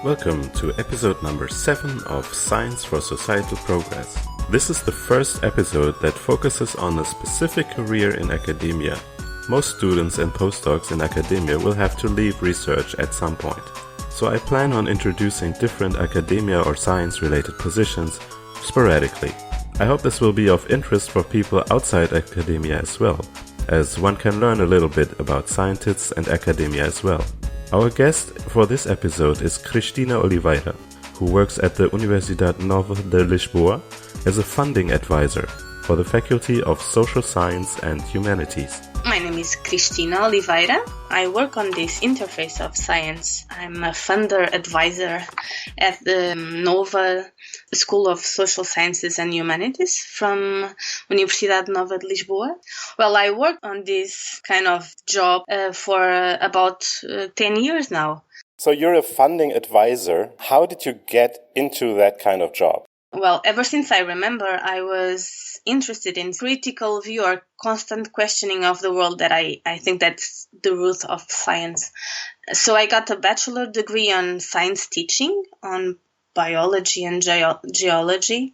Welcome to episode number 7 of Science for Societal Progress. This is the first episode that focuses on a specific career in academia. Most students and postdocs in academia will have to leave research at some point. So I plan on introducing different academia or science-related positions sporadically. I hope this will be of interest for people outside academia as well, as one can learn a little bit about scientists and academia as well. Our guest for this episode is Cristina Oliveira, who works at the Universidad NOVA de Lisbon as a funding advisor for the Faculty of Social Science and Humanities. My name is Cristina Oliveira. I work on this interface of science. I'm a funder advisor at the NOVA School of Social Sciences and Humanities from Universidad NOVA de Lisbon. Well, I work on this kind of job for about 10 years now. So you're a funding advisor. How did you get into that kind of job? Well, ever since I remember, I was interested in critical view or constant questioning of the world that I think that's the root of science. So I got a bachelor degree on science teaching, on biology and geology.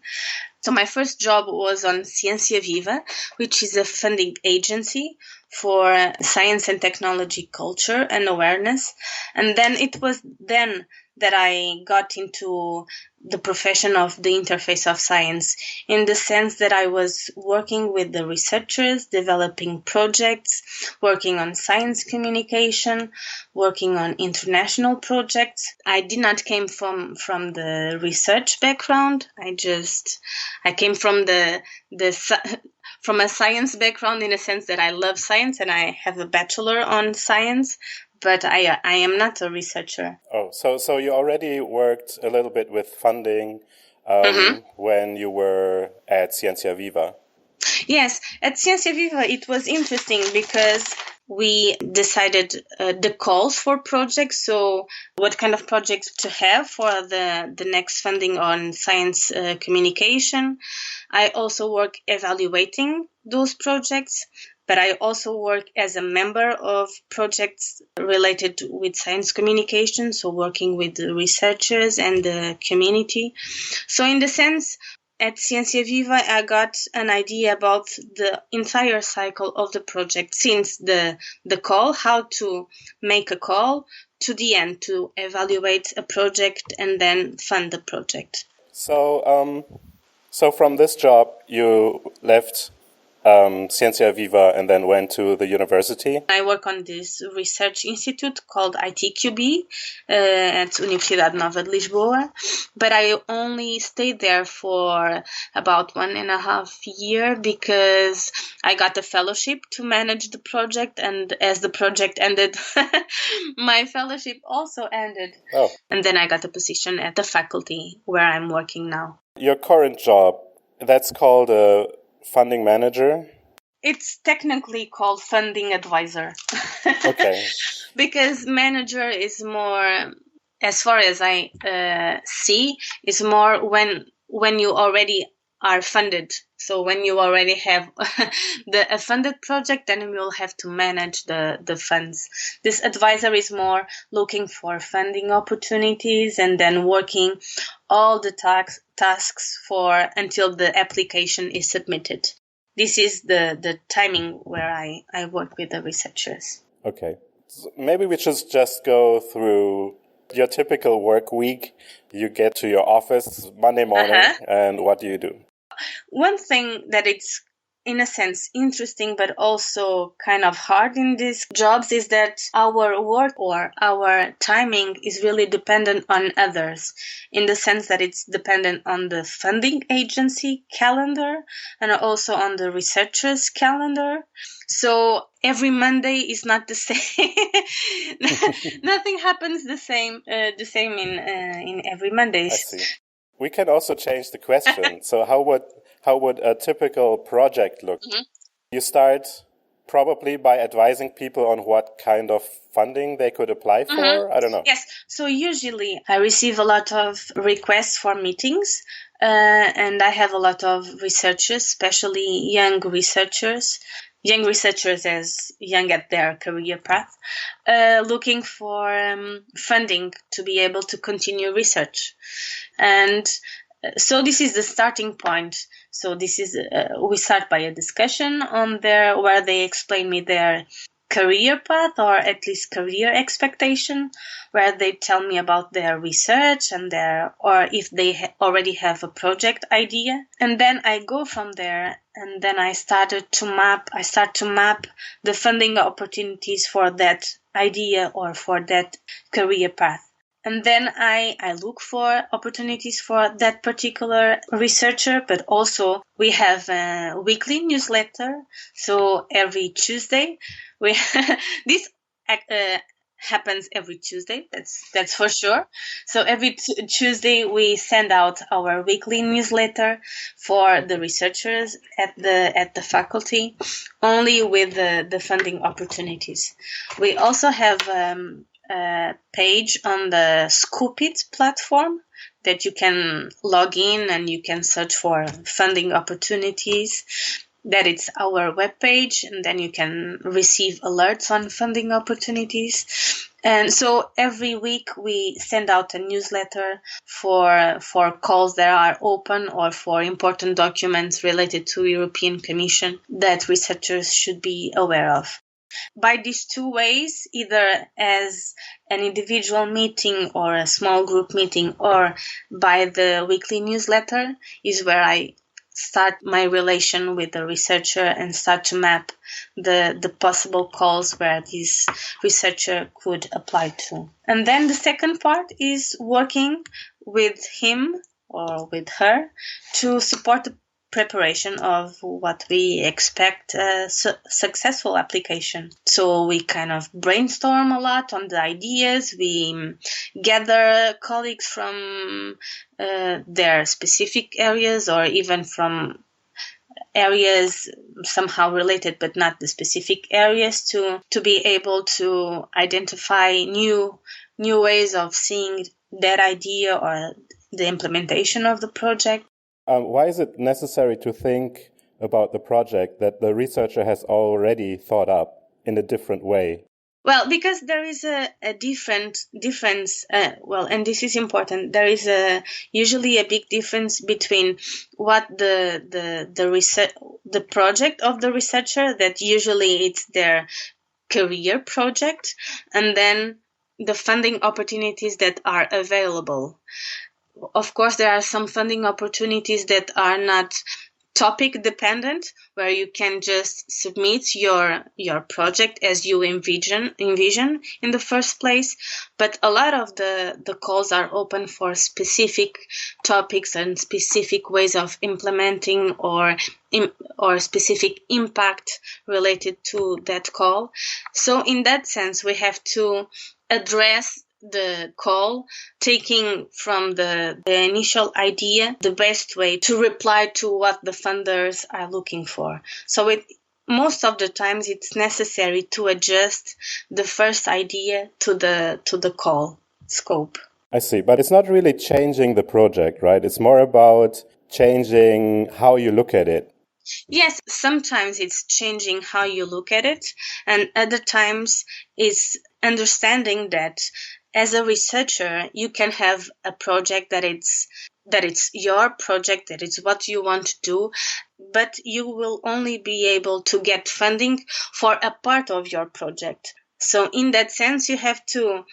So my first job was on CNC Aviva, which is a funding agency for science and technology culture and awareness. And then it was then that I got into the profession of the interface of science, in the sense that I was working with the researchers, developing projects, working on science communication, working on international projects. I did not came from the research background. I came from from a science background, in a sense that I love science and I have a bachelor on science. But I am not a researcher. Oh, so you already worked a little bit with funding when you were at CNC Aviva. Yes, at CNC Aviva it was interesting because we decided the calls for projects, so what kind of projects to have for the next funding on science communication. I also work evaluating those projects. But I also work as a member of projects related with science communication, so working with the researchers and the community. So in the sense, at CNC Aviva, I got an idea about the entire cycle of the project, since the call, how to make a call, to the end, to evaluate a project and then fund the project. So from this job, you left CNC Aviva and then went to the university. I work on this research institute called ITQB at Universidad NOVA de Lisbon, but I only stayed there for about 1.5 years because I got a fellowship to manage the project, and as the project ended, my fellowship also ended. Oh. And then I got a position at the faculty where I'm working now. Your current job, that's called a funding manager? It's technically called funding advisor. Okay. Because manager is more, as far as I see, is more when you already are funded. So when you already have a funded project, then you will have to manage the funds. This advisor is more looking for funding opportunities and then working all the tasks for until the application is submitted. This is the timing where I work with the researchers. Okay. So maybe we should just go through your typical work week. You get to your office Monday morning, and what do you do? One thing that it's, in a sense, interesting but also kind of hard in these jobs is that our work or our timing is really dependent on others, in the sense that it's dependent on the funding agency calendar and also on the researchers' calendar. So every Monday is not the same. Nothing happens the same in every Monday. I see. We can also change the question. So how would a typical project look? Mm-hmm. You start probably by advising people on what kind of funding they could apply for? Mm-hmm. I don't know. Yes. So usually I receive a lot of requests for meetings, and I have a lot of researchers, especially young researchers, young researchers as young at their career path, looking for funding to be able to continue research. And so this is the starting point. So this is we start by a discussion on there where they explain me their career path, or at least career expectation, where they tell me about their research and or if they already have a project idea. And then I go from there, and then I start to map the funding opportunities for that idea or for that career path. And then I look for opportunities for that particular researcher, but also we have a weekly newsletter. So every Tuesday, this happens every Tuesday. That's for sure. So every Tuesday we send out our weekly newsletter for the researchers at the faculty, only with the funding opportunities. We also have a page on the Scoopit platform that you can log in and you can search for funding opportunities. That it's our webpage, and then you can receive alerts on funding opportunities. And so every week we send out a newsletter for calls that are open or for important documents related to European Commission that researchers should be aware of. By these two ways, either as an individual meeting or a small group meeting, or by the weekly newsletter, is where I start my relation with the researcher and start to map the possible calls where this researcher could apply to. And then the second part is working with him or with her to support the preparation of what we expect a successful application. So we kind of brainstorm a lot on the ideas. We gather colleagues from their specific areas, or even from areas somehow related but not the specific areas, to be able to identify new ways of seeing that idea or the implementation of the project. Why is it necessary to think about the project that the researcher has already thought up in a different way? Well, because there is a difference, and this is important. There is usually a big difference between what the project of the researcher, that usually it's their career project, and then the funding opportunities that are available. Of course, there are some funding opportunities that are not topic dependent, where you can just submit your project as you envision in the first place. But a lot of the calls are open for specific topics and specific ways of implementing or specific impact related to that call. So in that sense, we have to address the call, taking from the initial idea the best way to reply to what the funders are looking for. So most of the times it's necessary to adjust the first idea to the call scope. I see, but it's not really changing the project, right? It's more about changing how you look at it. Yes, sometimes it's changing how you look at it, and other times it's understanding that as a researcher, you can have a project that it's your project, that it's what you want to do, but you will only be able to get funding for a part of your project. So in that sense, you have to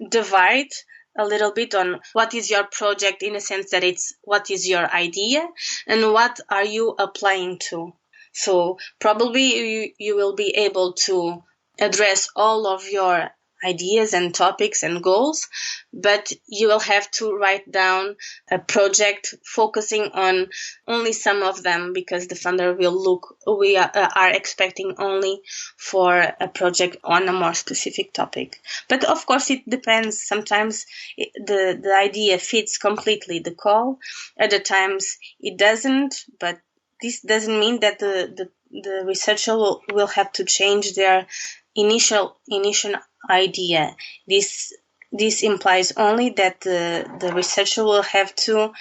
divide a little bit on what is your project, in a sense that it's what is your idea and what are you applying to. So probably you will be able to address all of your ideas and topics and goals, but you will have to write down a project focusing on only some of them, because the funder we are expecting only for a project on a more specific topic. But of course it depends. Sometimes the idea fits completely the call, other times it doesn't, but this doesn't mean that the researcher will have to change their initial idea. This implies only that the researcher will have to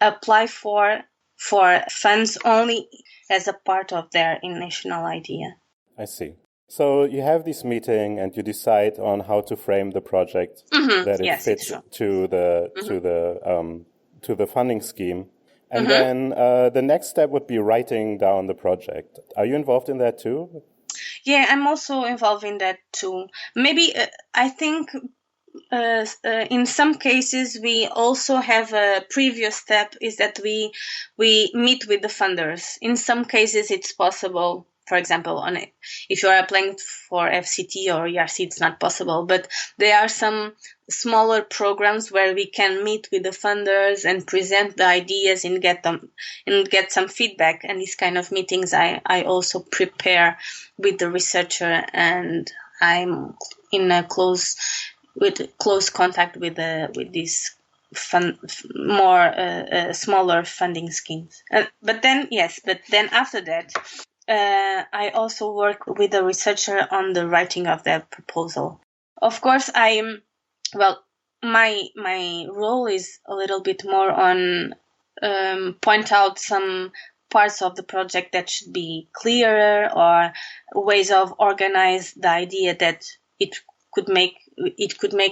apply for for funds only as a part of their national idea. I see. So you have this meeting and you decide on how to frame the project that it fits to the funding scheme. And then the next step would be writing down the project. Are you involved in that too? Yeah, I'm also involved in that too. Maybe I think in some cases we also have a previous step is that we meet with the funders. In some cases it's possible. For example, if you are applying for FCT or ERC, it's not possible. But there are some smaller programs where we can meet with the funders and present the ideas and get some feedback. And these kind of meetings, I also prepare with the researcher, and I'm in a close contact with these smaller funding schemes. But then after that, I also work with a researcher on the writing of that proposal. Of course, my role is a little bit more on point out some parts of the project that should be clearer, or ways of organize the idea that it could make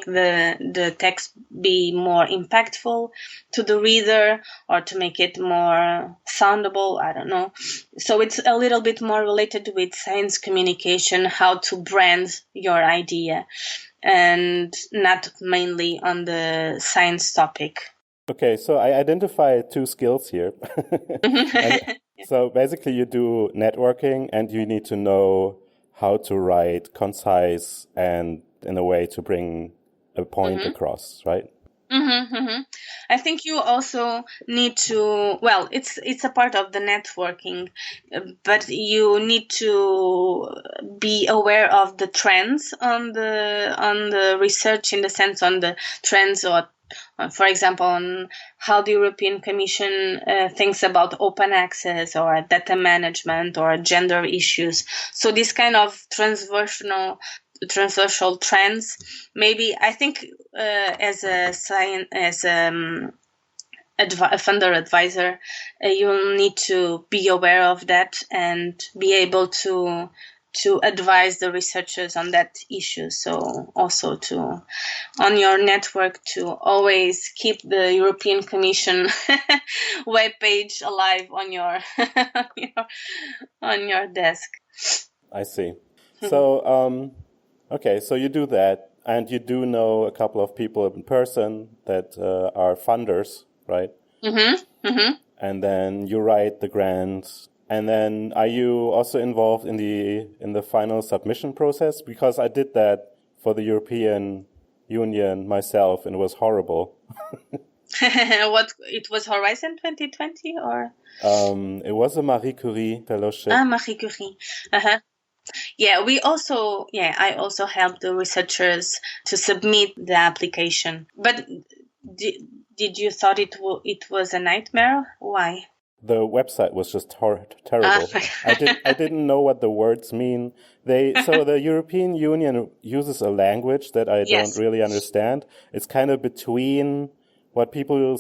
the text be more impactful to the reader, or to make it more soundable. I don't know. So it's a little bit more related with science communication, how to brand your idea, and not mainly on the science topic. Okay, so I identify two skills here. So basically you do networking, and you need to know how to write concise and in a way to bring a point across, right? I think you also need to, it's a part of the networking, but you need to be aware of the trends on the research, in the sense on the trends, or for example, on how the European Commission thinks about open access or data management or gender issues. So this kind of transversal trends, maybe I think as a funder advisor, you'll need to be aware of that and be able to advise the researchers on that issue. So also on your network, to always keep the European Commission webpage alive on your on your desk. I see. So okay, so you do that, and you do know a couple of people in person that are funders, right? And then you write the grant. And then are you also involved in the final submission process? Because I did that for the European Union myself, and it was horrible. What, it was Horizon 2020 or? It was a Marie Curie fellowship. Marie Curie. Yeah, I also helped the researchers to submit the application. But did you thought it was a nightmare? Why? The website was just terrible. I didn't know what the words mean. So the European Union uses a language that I don't really understand. It's kind of between what people,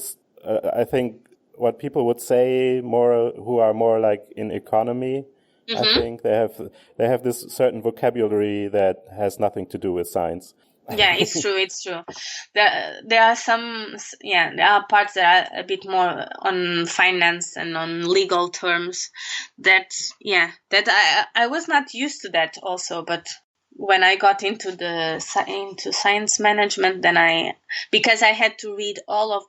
I think, what people would say more, who are more like in economy. I think they have this certain vocabulary that has nothing to do with science. Yeah, it's true. It's true. There are there are parts that are a bit more on finance and on legal terms that I was not used to that also. But when I got into science management, then because I had to read all of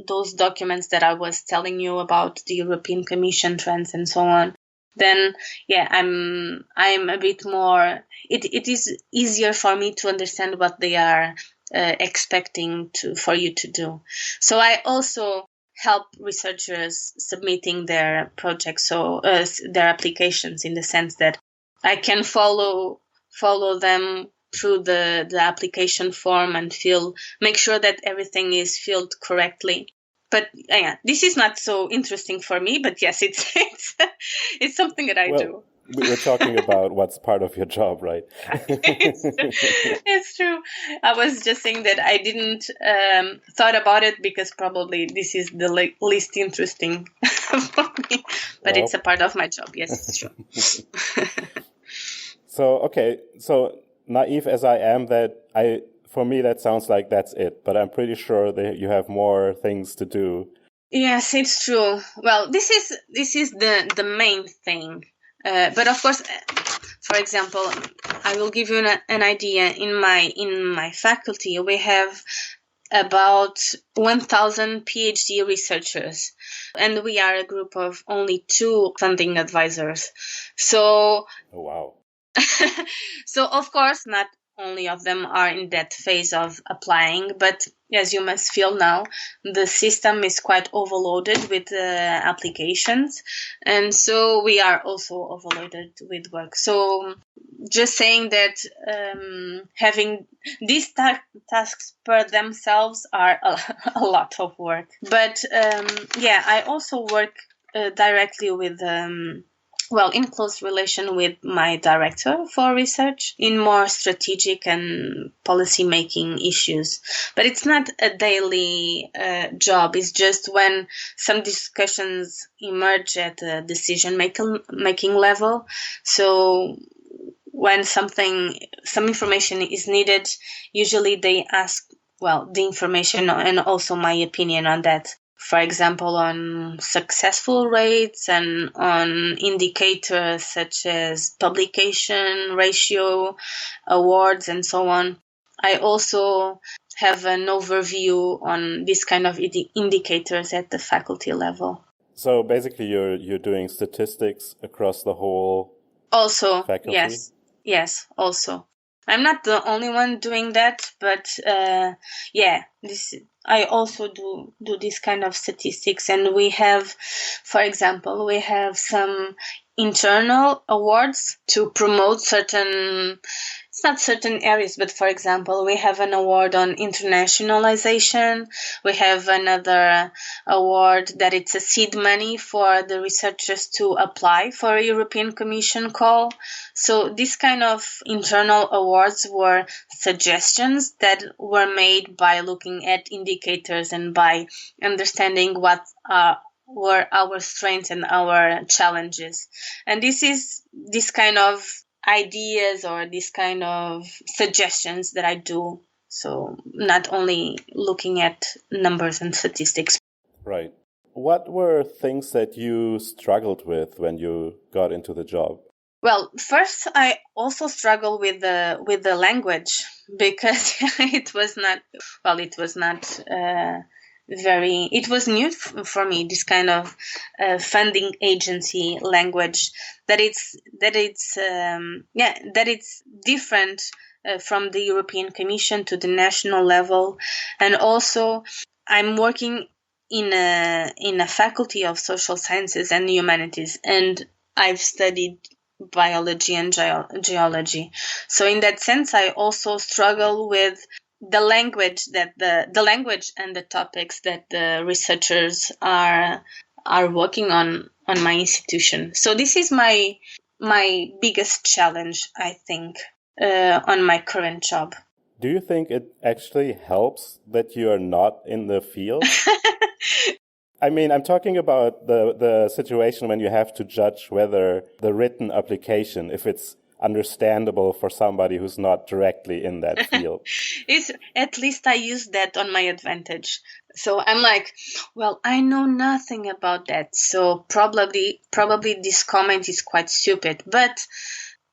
those documents that I was telling you about, the European Commission trends and so on. Then I'm a bit more. It is easier for me to understand what they are expecting for you to do. So I also help researchers submitting their projects, so their applications, in the sense that I can follow them through the application form and make sure that everything is filled correctly. But this is not so interesting for me. But yes, it's something that I do. we're talking about what's part of your job, right? It's true. I was just saying that I didn't thought about it because probably this is the least interesting for me, but it's a part of my job. Yes, it's true. So naive as I am, for me that sounds like that's it. But I'm pretty sure that you have more things to do. Yes, it's true. Well, this is the main thing. But of course, for example, I will give you an idea. In my faculty, we have about 1,000 PhD researchers, and we are a group of only 2 funding advisors. So, oh, wow. So of course, not only of them are in that phase of applying, but as you must feel now, the system is quite overloaded with applications, and so we are also overloaded with work. So just saying that having these tasks per themselves are a lot of work. But I also work directly with in close relation with my director for research in more strategic and policy-making issues. But it's not a daily job. It's just when some discussions emerge at the decision-making level. So when some information is needed, usually they ask, the information and also my opinion on that. For example, on successful rates and on indicators such as publication ratio, awards, and so on. I also have an overview on this kind of indicators at the faculty level. So basically you're doing statistics across the whole faculty? Yes, also. I'm not the only one doing that, but I also do this kind of statistics. And we have, for example, some internal awards to promote it's not certain areas, but for example, we have an award on internationalization. We have another award that it's a seed money for the researchers to apply for a European Commission call. So this kind of internal awards were suggestions that were made by looking at indicators and by understanding what were our strengths and our challenges. And this kind of ideas or this kind of suggestions that I do. So not only looking at numbers and statistics. Right. What were things that you struggled with when you got into the job? Well, first, I also struggled with the language because it was new for me, this kind of funding agency language, that it's different from the European Commission to the national level. And also I'm working in a faculty of social sciences and humanities, and I've studied biology and geology. So in that sense, I also struggle with the language the language and the topics that the researchers are working on my institution. So this is my biggest challenge, I think, on my current job. Do you think it actually helps that you are not in the field? I mean, I'm talking about the situation when you have to judge whether the written application, if it's understandable for somebody who's not directly in that field. At least I use that on my advantage. So I'm like, well, I know nothing about that. So probably this comment is quite stupid. But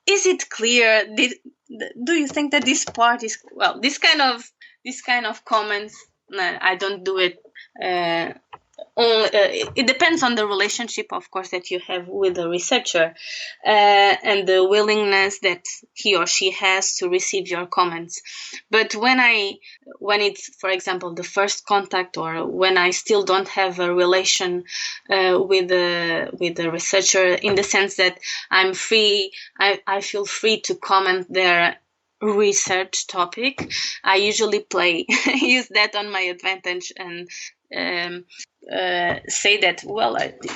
is it clear? Do you think that this part is this kind of comments? I don't do it. It depends on the relationship, of course, that you have with the researcher and the willingness that he or she has to receive your comments. But when it's, for example, the first contact, or when I still don't have a relation with the researcher, in the sense that I'm free, I feel free to comment their research topic, I usually use that on my advantage and say that,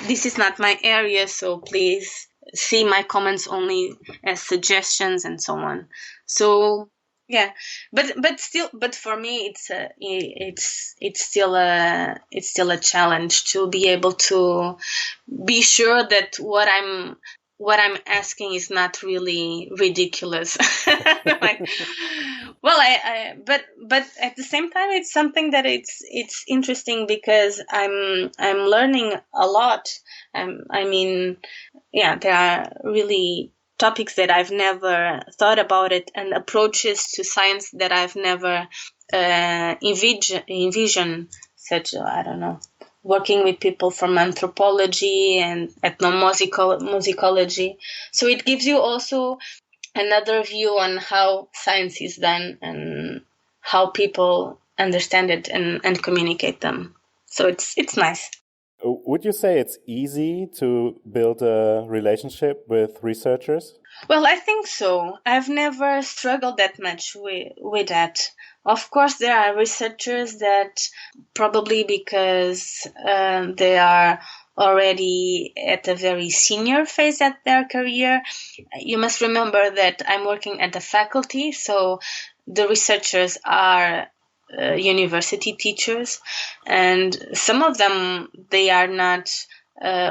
this is not my area, so please see my comments only as suggestions and so on. So yeah, but for me it's still a challenge to be able to be sure that what I'm asking is not really ridiculous. Like, well, but at the same time, it's something that it's interesting because I'm learning a lot. I mean, yeah, there are really topics that I've never thought about it, and approaches to science that I've never envisioned. Such, I don't know, working with people from anthropology and ethnomusicology. So it gives you also another view on how science is done and how people understand it and communicate them. So it's nice. Would you say it's easy to build a relationship with researchers? Well, I think so. I've never struggled that much with that. Of course, there are researchers that probably because they are already at a very senior phase at their career. You must remember that I'm working at the faculty, so the researchers are university teachers, and some of them, they are not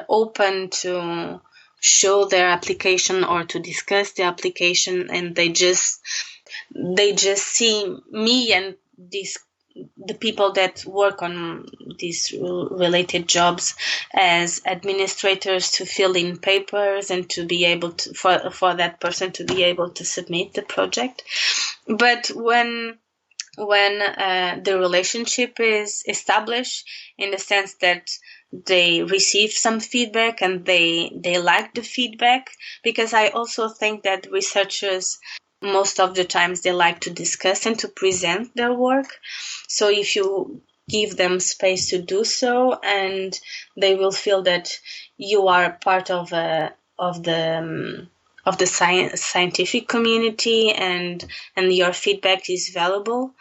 open to show their application or to discuss the application, and they just see me and the people that work on these related jobs as administrators to fill in papers and to be able to for that person to be able to submit the project. But when the relationship is established, in the sense that they receive some feedback and they like the feedback, because I also think that researchers, most of the times, they like to discuss and to present their work. So if you give them space to do so, and they will feel that you are part of the scientific community and your feedback is valuable,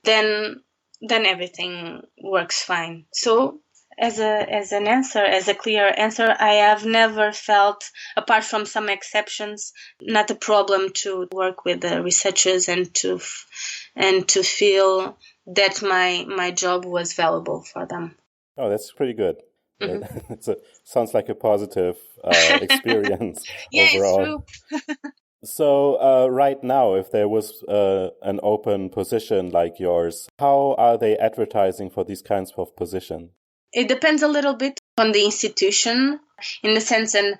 then everything works fine. So as a clear answer, I have never felt, apart from some exceptions, not a problem to work with the researchers and to feel that my job was valuable for them. Oh, that's pretty good. Mm-hmm. Sounds like a positive experience Yeah, overall. it's true. So right now, if there was an open position like yours, how are they advertising for these kinds of positions? It depends a little bit on the institution, in the sense and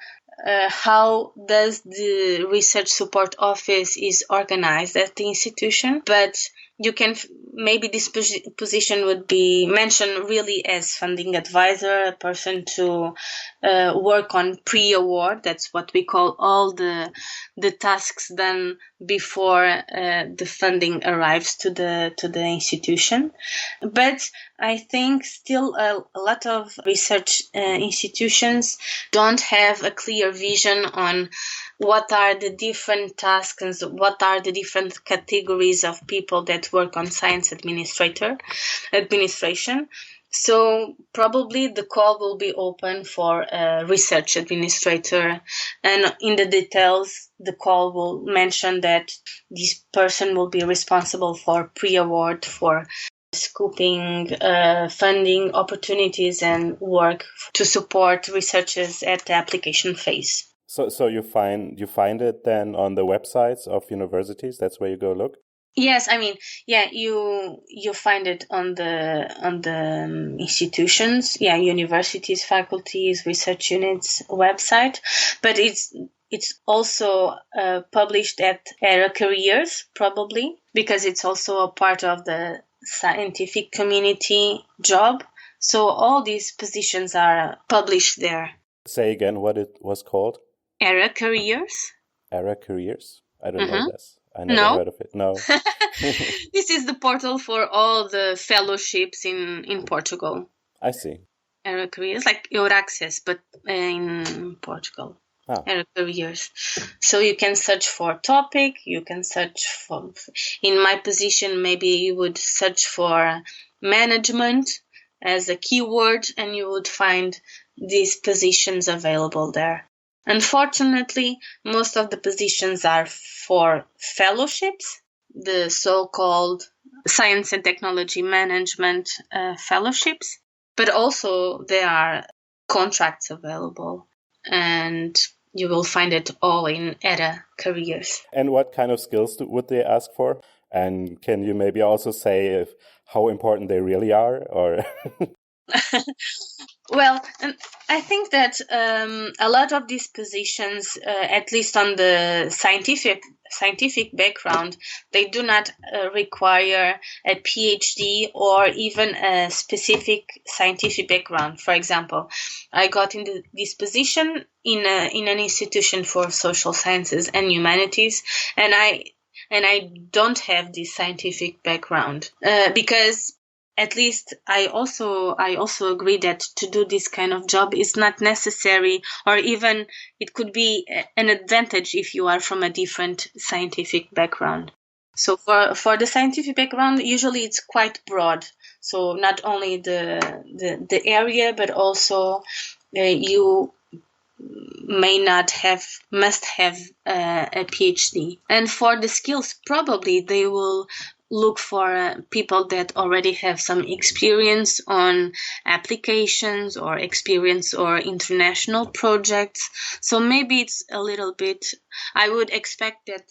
how does the research support office is organized at the institution. But you can maybe this position would be mentioned really as funding advisor, a person to work on pre-award. That's what we call all the tasks done before the funding arrives to the institution. But I think still a lot of research institutions don't have a clear vision on what are the different tasks and what are the different categories of people that work on science administration. So probably the call will be open for a research administrator, and in the details, the call will mention that this person will be responsible for pre-award, for scoping, funding opportunities and work to support researchers at the application phase. So you find it then on the websites of universities? That's where you go look? Yes, I mean, yeah, you find it on the institutions, yeah, universities, faculties, research units website, but it's also published at ERA Careers, probably, because it's also a part of the scientific community job. So all these positions are published there. Say again what it was called? ERA Careers. ERA Careers? I don't know this. I never No. heard of it. No. This is the portal for all the fellowships in Portugal. I see. ERA Careers, like Euraccess, but in Portugal. ERA Careers. So you can search for topic, you can search for, in my position, maybe you would search for management as a keyword, and you would find these positions available there. Unfortunately, most of the positions are for fellowships, the so-called science and technology management fellowships, but also there are contracts available, and you will find it all in ERA careers. And what kind of skills would they ask for? And can you maybe also say how important they really are, or? Well, I think that a lot of these positions, at least on the scientific background, they do not require a PhD or even a specific scientific background. For example, I got into this position in an institution for social sciences and humanities, and I don't have this scientific background because at least I also agree that to do this kind of job is not necessary, or even it could be an advantage if you are from a different scientific background. So for the scientific background, usually it's quite broad. So not only the area, but also you must have a PhD. And for the skills, probably they will look for people that already have some experience on applications or experience or international projects. So maybe it's a little bit, I would expect that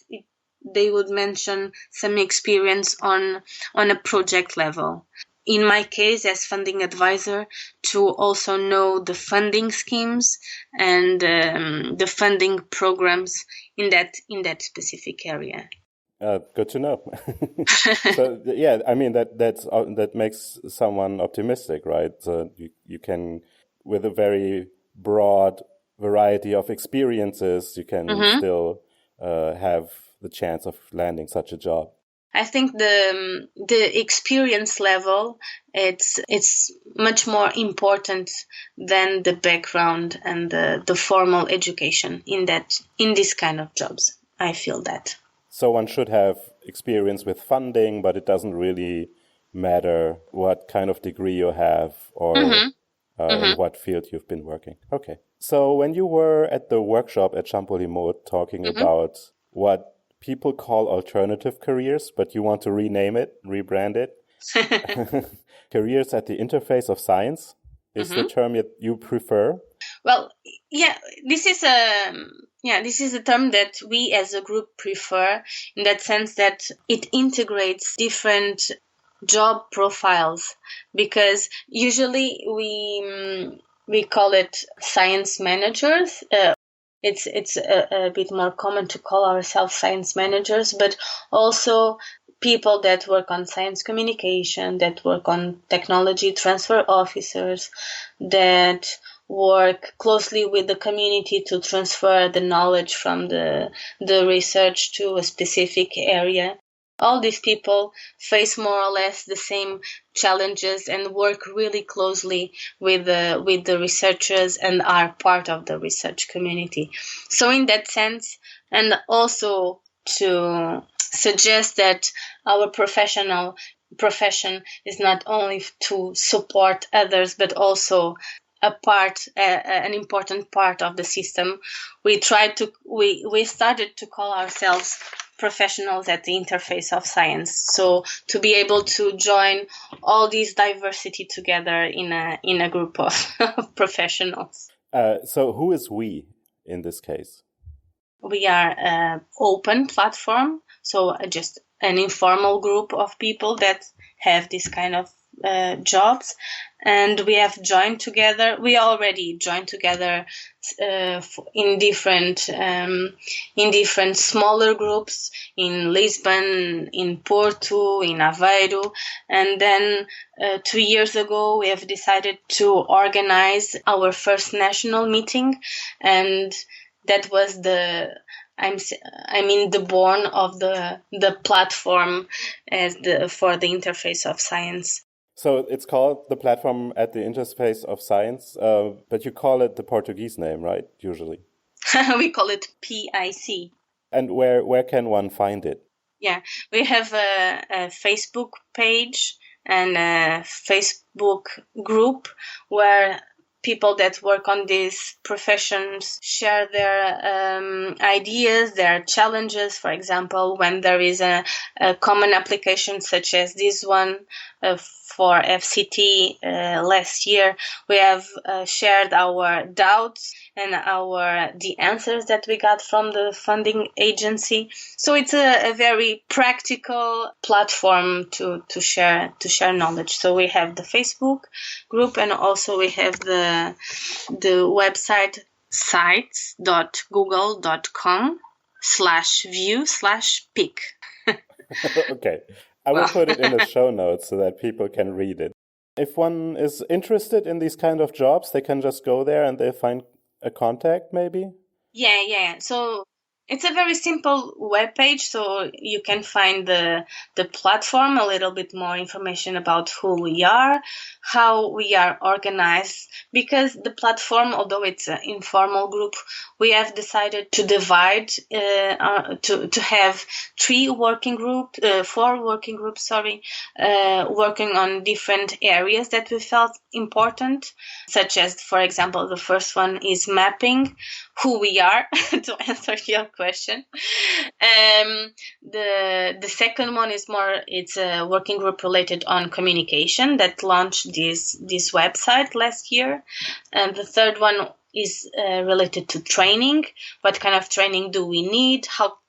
they would mention some experience on a project level. In my case, as funding advisor, to also know the funding schemes and the funding programs in that specific area. Good to know. So yeah, I mean that makes someone optimistic, right? So you can, with a very broad variety of experiences, you can still have the chance of landing such a job. I think the experience level it's much more important than the background and the formal education in this kind of jobs. I feel that. So one should have experience with funding, but it doesn't really matter what kind of degree you have or in what field you've been working. Okay. So when you were at the workshop at Champollion talking about what people call alternative careers, but you want to rebrand it. Careers at the interface of science is the term you prefer? Well, yeah, this is a term that we as a group prefer, in that sense that it integrates different job profiles, because usually we call it science managers. It's a bit more common to call ourselves science managers, but also people that work on science communication, that work on technology transfer officers, that work closely with the community to transfer the knowledge from the research to a specific area. All these people face more or less the same challenges and work really closely with the researchers and are part of the research community. So in that sense, and also to suggest that our profession is not only to support others, but also an important part of the system. We started to call ourselves professionals at the interface of science. So to be able to join all these diversity together in a group of professionals. So who is we in this case? We are an open platform, so just an informal group of people that have this kind of jobs, and we have joined together. We already joined together in different smaller groups in Lisbon, in Porto, in Aveiro, and then 2 years ago we have decided to organize our first national meeting, and that was the born of the platform for the interface of science. So it's called the platform at the interface of science, but you call it the Portuguese name, right? Usually. We call it PIC. And where can one find it? Yeah, we have a Facebook page and a Facebook group where people that work on these professions share their ideas, their challenges. For example, when there is a common application such as this one for FCT last year, we have shared our doubts and the answers that we got from the funding agency. So it's a very practical platform to share knowledge. So we have the Facebook group, and also we have the website sites.google.com/view/pick. Okay. I will put it in the show notes so that people can read it. If one is interested in these kind of jobs, they can just go there and they find a contact, maybe? Yeah. So it's a very simple web page, so you can find the platform, a little bit more information about who we are, how we are organized, because the platform, although it's an informal group, we have decided to divide, to have 4 working groups, working on different areas that we felt important, such as, for example, the first one is mapping who we are, to answer your question. The second one is it's a working group related on communication that launched this website last year. And the third one is related to training. What kind of training do we need?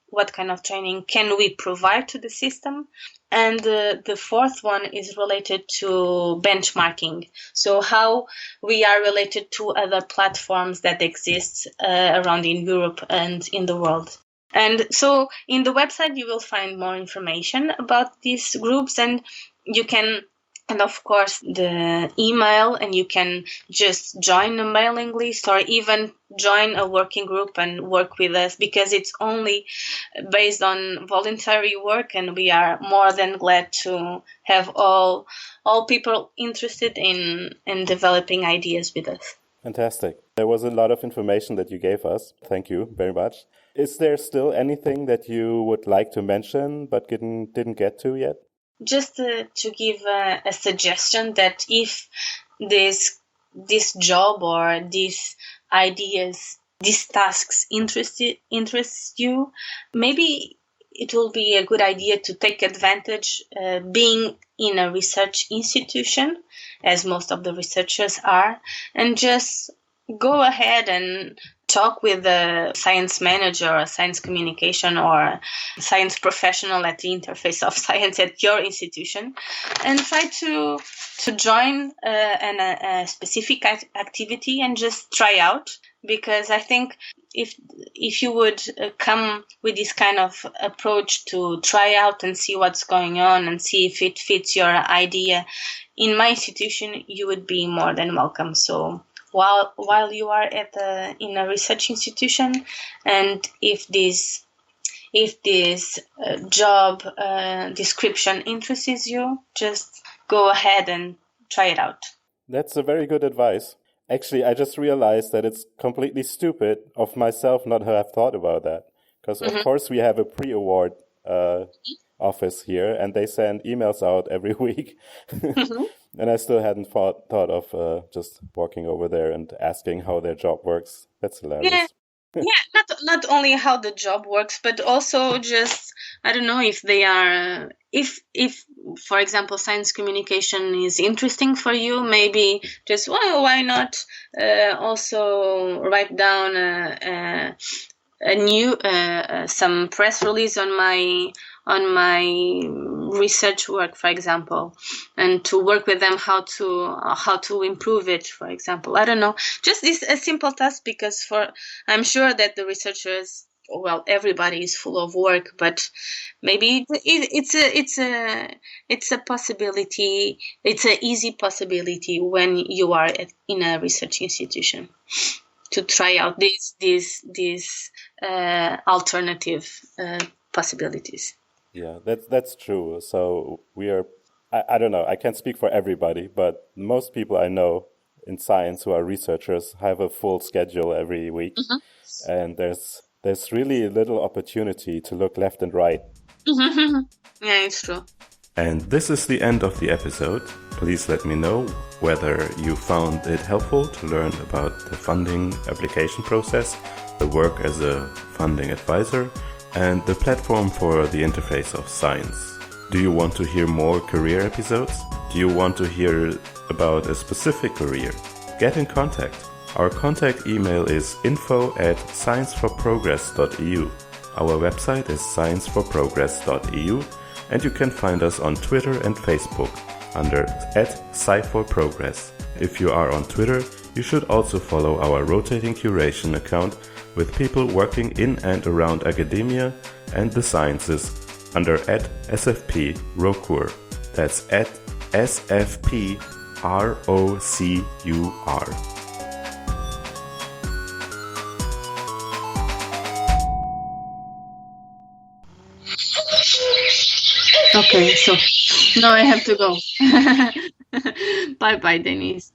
What kind of training can we provide to the system? And the fourth one is related to benchmarking. So how we are related to other platforms that exist around in Europe and in the world. And so in the website, you will find more information about these groups, and of course the email, and you can just join a mailing list or even join a working group and work with us, because it's only based on voluntary work, and we are more than glad to have all people interested in developing ideas with us. Fantastic. There was a lot of information that you gave us. Thank you very much. Is there still anything that you would like to mention but didn't get to yet? Just to give a suggestion, that if this job or these ideas, these tasks interest you, maybe it will be a good idea to take advantage being in a research institution, as most of the researchers are, and just go ahead and talk with a science manager or science communication or science professional at the interface of science at your institution, and try to join a specific activity and just try out. Because I think if you would come with this kind of approach to try out and see what's going on and see if it fits your idea in my institution, you would be more than welcome. So while you are in a research institution, and if this job description interests you, just go ahead and try it out. That's a very good advice. Actually, I just realized that it's completely stupid of myself not to have thought about that. Because, of course, we have a pre-award office here, and they send emails out every week. And I still hadn't thought of just walking over there and asking how their job works. That's hilarious. Yeah, not only how the job works, but also just, I don't know, if they are, if for example, science communication is interesting for you, maybe just, why not also write down a new some press release on my research work, for example, and to work with them how to improve it, for example. I don't know, just a simple task, because I'm sure that the researchers, well, everybody is full of work, but maybe it's a possibility. It's an easy possibility when you are in a research institution to try out these alternative possibilities. Yeah, that's true. So we are, I don't know, I can't speak for everybody, but most people I know in science who are researchers have a full schedule every week. And there's really little opportunity to look left and right. Yeah, it's true. And this is the end of the episode. Please let me know whether you found it helpful to learn about the funding application process, the work as a funding advisor, and the platform for the interface of science. Do you want to hear more career episodes? Do you want to hear about a specific career? Get in contact. Our contact email is info@scienceforprogress.eu. Our website is scienceforprogress.eu, and you can find us on Twitter and Facebook under @sci4progress. If you are on Twitter, you should also follow our rotating curation account with people working in and around academia and the sciences under @SFP-Rocur. That's @SFP-ROCUR. Okay, so now I have to go. Bye bye, Denise.